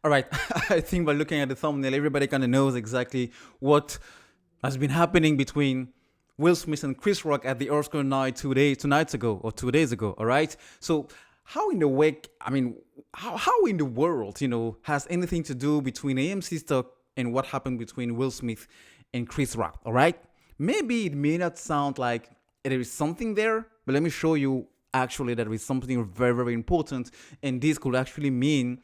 All right. I think by looking at the thumbnail, everybody kind of knows exactly what has been happening between Will Smith and Chris Rock at the Oscar night 2 nights ago or 2 days ago. All right. So how in the wake, I mean, how in the world, has anything to do between AMC Stock and what happened between Will Smith and Chris Rock? All right. Maybe it may not sound like there is something there, but let me show you actually that there is something very, very important. And this could actually mean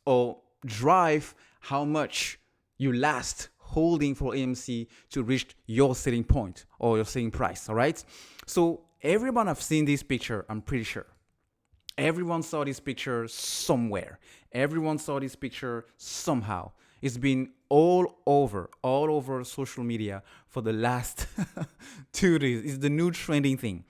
or drive how much you last holding for AMC to reach your selling point or your selling price. All right. So everyone have seen this picture, I'm pretty sure. Everyone saw this picture somewhere. Everyone saw this picture somehow. It's been all over social media for the last 2 days. It's the new trending thing.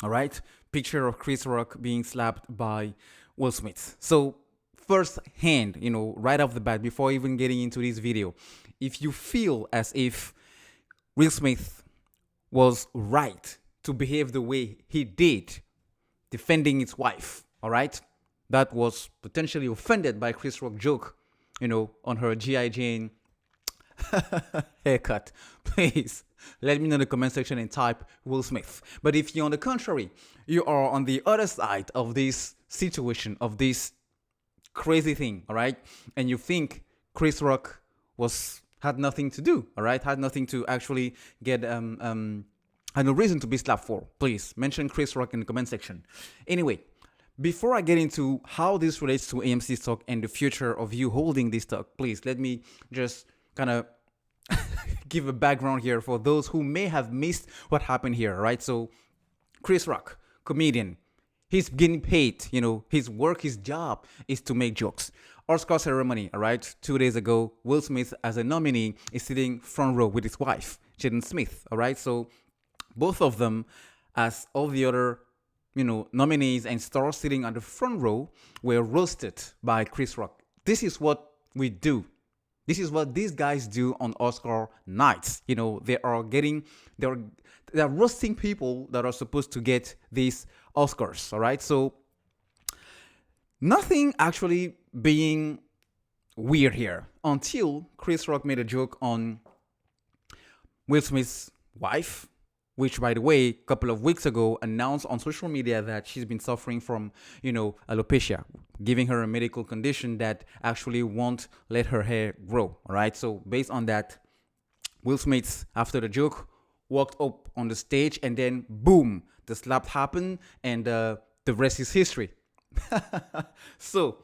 All right. Picture of Chris Rock being slapped by Will Smith. So first hand, right off the bat, before even getting into this video, if you feel as if Will Smith was right to behave the way he did, defending his wife, all right, that was potentially offended by Chris Rock joke, on her G.I. Jane haircut, please let me know in the comment section and type Will Smith. But if you're on the contrary, you are on the other side of this situation, of this crazy thing, all right, and you think Chris Rock had nothing to do, all right, had nothing to actually get had no reason to be slapped for, please mention Chris Rock in the comment section. Anyway, before I get into how this relates to AMC stock and the future of you holding this stock, please let me just kind of give a background here for those who may have missed what happened here, right? So Chris Rock, comedian, he's getting paid, his work, his job is to make jokes. Oscar ceremony, all right, 2 days ago, Will Smith as a nominee is sitting front row with his wife, Jaden Smith, all right? So both of them, as all the other, nominees and stars sitting on the front row, were roasted by Chris Rock. This is what we do. This is what these guys do on Oscar nights. They're roasting people that are supposed to get these Oscars, all right? So nothing actually being weird here until Chris Rock made a joke on Will Smith's wife, which, by the way, a couple of weeks ago announced on social media that she's been suffering from, alopecia, giving her a medical condition that actually won't let her hair grow, all right? So based on that, Will Smith, after the joke, walked up on the stage and then, boom, the slap happened and the rest is history. So,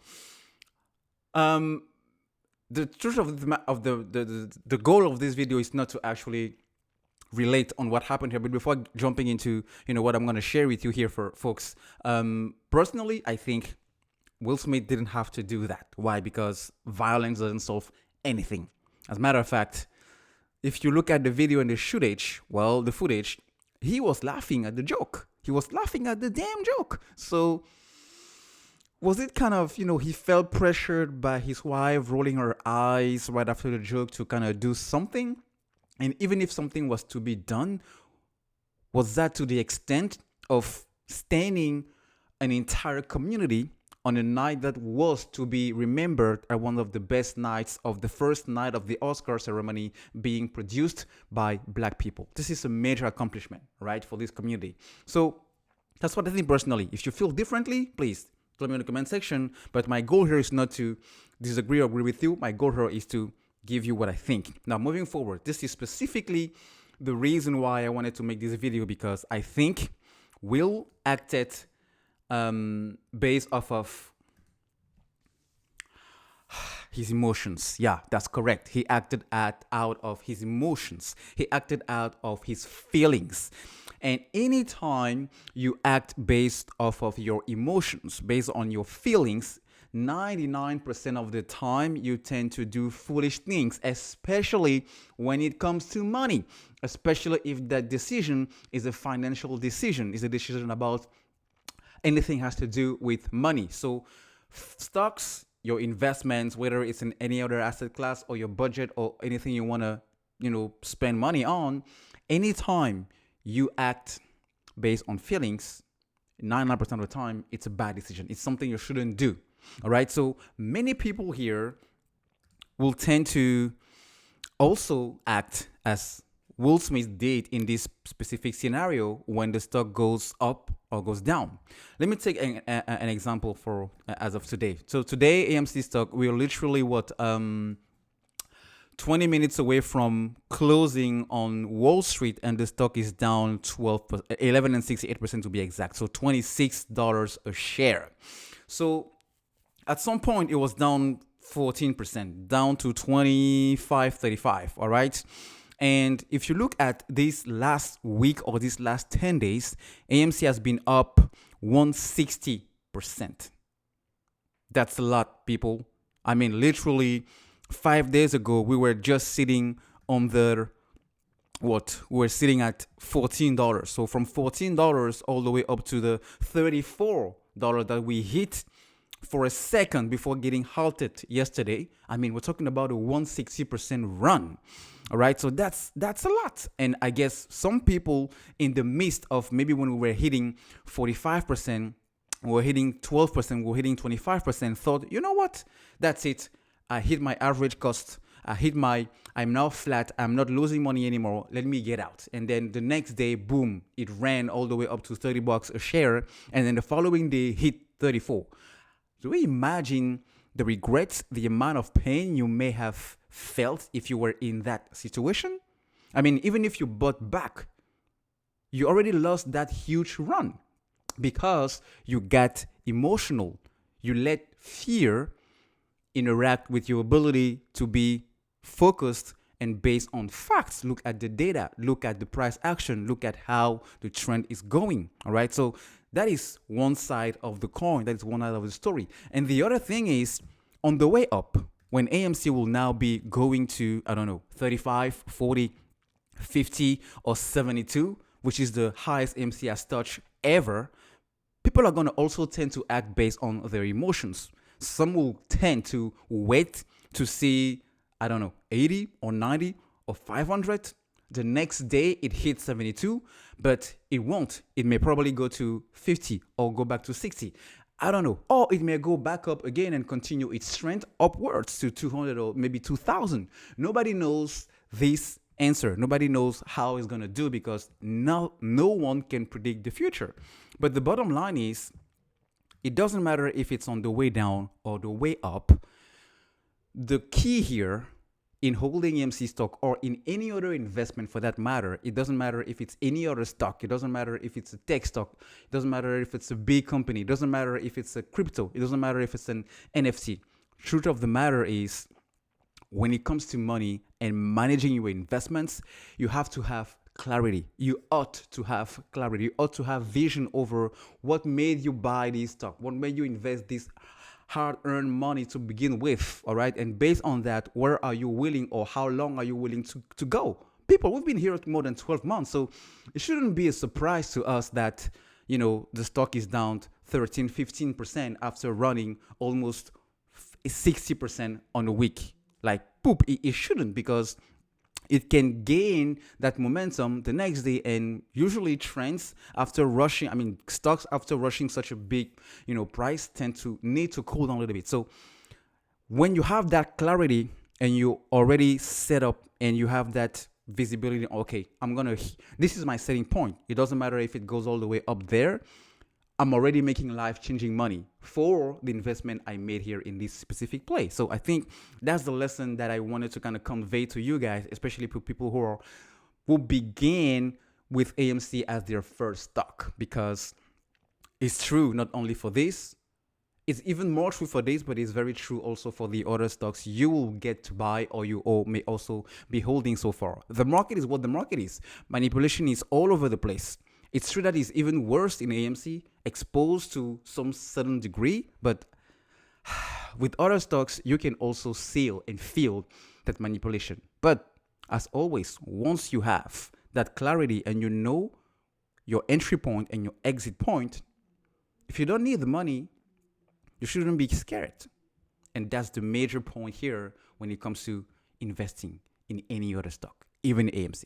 the truth of the goal of this video is not to actually relate on what happened here, but before jumping into what I'm going to share with you here for folks, personally, I think Will Smith didn't have to do that. Why? Because violence doesn't solve anything. As a matter of fact, if you look at the video and the footage, he was laughing at the joke. He was laughing at the damn joke. So was it kind of, he felt pressured by his wife rolling her eyes right after the joke to kind of do something? And even if something was to be done, was that to the extent of staining an entire community on a night that was to be remembered as one of the best nights of the first night of the Oscar ceremony being produced by Black people? This is a major accomplishment, right, for this community. So that's what I think personally. If you feel differently, please tell me in the comment section. But my goal here is not to disagree or agree with you. My goal here is to give you what I think. Now, moving forward, this is specifically the reason why I wanted to make this video, because I think Will acted based off of his emotions. Yeah, that's correct. He acted out of his emotions. He acted out of his feelings. And anytime you act based off of your emotions, based on your feelings, 99% of the time you tend to do foolish things, especially when it comes to money, especially if that decision is a financial decision, is a decision about anything has to do with money. So stocks, your investments, whether it's in any other asset class or your budget or anything you want to, spend money on, anytime you act based on feelings, 99% of the time, it's a bad decision. It's something you shouldn't do. All right. So many people here will tend to also act as Will Smith did in this specific scenario when the stock goes up or goes down. Let me take an example for as of today. So today, AMC stock, we're literally 20 minutes away from closing on Wall Street, and the stock is down 11 and 68% to be exact. So $26 a share. So at some point, it was down 14%, down to 25.35. All right. And if you look at this last week or this last 10 days, AMC has been up 160%. That's a lot, people. I mean, literally 5 days ago, we were just sitting on the we're sitting at $14. So from $14 all the way up to the $34 that we hit for a second before getting halted yesterday. I mean, we're talking about a 160% run. All right, so that's a lot. And I guess some people in the midst of maybe when we were hitting 45%, we were hitting 12%, we were hitting 25%, thought, you know what? That's it. I hit my average cost. I'm now flat. I'm not losing money anymore. Let me get out. And then the next day, boom, it ran all the way up to $30 a share. And then the following day hit 34. Do we imagine the regrets, the amount of pain you may have felt if you were in that situation? I mean, even if you bought back, you already lost that huge run because you got emotional. You let fear interact with your ability to be focused and based on facts. Look at the data, look at the price action, look at how the trend is going. All right. So that is one side of the coin. That is one side of the story. And the other thing is on the way up, when AMC will now be going to, 35, 40, 50, or 72, which is the highest AMC has touched ever, people are going to also tend to act based on their emotions. Some will tend to wait to see, 80 or 90 or 500. The next day it hits 72, but it won't. It may probably go to 50 or go back to 60. I don't know. Or it may go back up again and continue its trend upwards to 200 or maybe 2000. Nobody knows this answer. Nobody knows how it's going to do because no one can predict the future. But the bottom line is, it doesn't matter if it's on the way down or the way up. The key here in holding AMC stock or in any other investment for that matter, it doesn't matter if it's any other stock. It doesn't matter if it's a tech stock. It doesn't matter if it's a big company. It doesn't matter if it's a crypto. It doesn't matter if it's an NFT. Truth of the matter is, when it comes to money and managing your investments, you have to have clarity. You ought to have clarity. You ought to have vision over what made you buy this stock, what made you invest this hard-earned money to begin with, all right? And based on that, where are you willing or how long are you willing to go? People, we've been here more than 12 months, so it shouldn't be a surprise to us that, the stock is down 13, 15% after running almost 60% on a week. Like, poop, it shouldn't, because it can gain that momentum the next day, and usually trends after rushing, stocks after rushing such a big, price tend to need to cool down a little bit. So when you have that clarity and you already set up and you have that visibility, okay, this is my setting point. It doesn't matter if it goes all the way up there. I'm already making life-changing money for the investment I made here in this specific play. So I think that's the lesson that I wanted to kind of convey to you guys, especially for people who begin with AMC as their first stock, because it's true not only for this, it's even more true for this, but it's very true also for the other stocks you will get to buy or you may also be holding so far. The market is what the market is. Manipulation is all over the place. It's true that it's even worse in AMC, exposed to some certain degree, but with other stocks, you can also see and feel that manipulation. But as always, once you have that clarity and you know your entry point and your exit point, if you don't need the money, you shouldn't be scared. And that's the major point here when it comes to investing in any other stock, even AMC.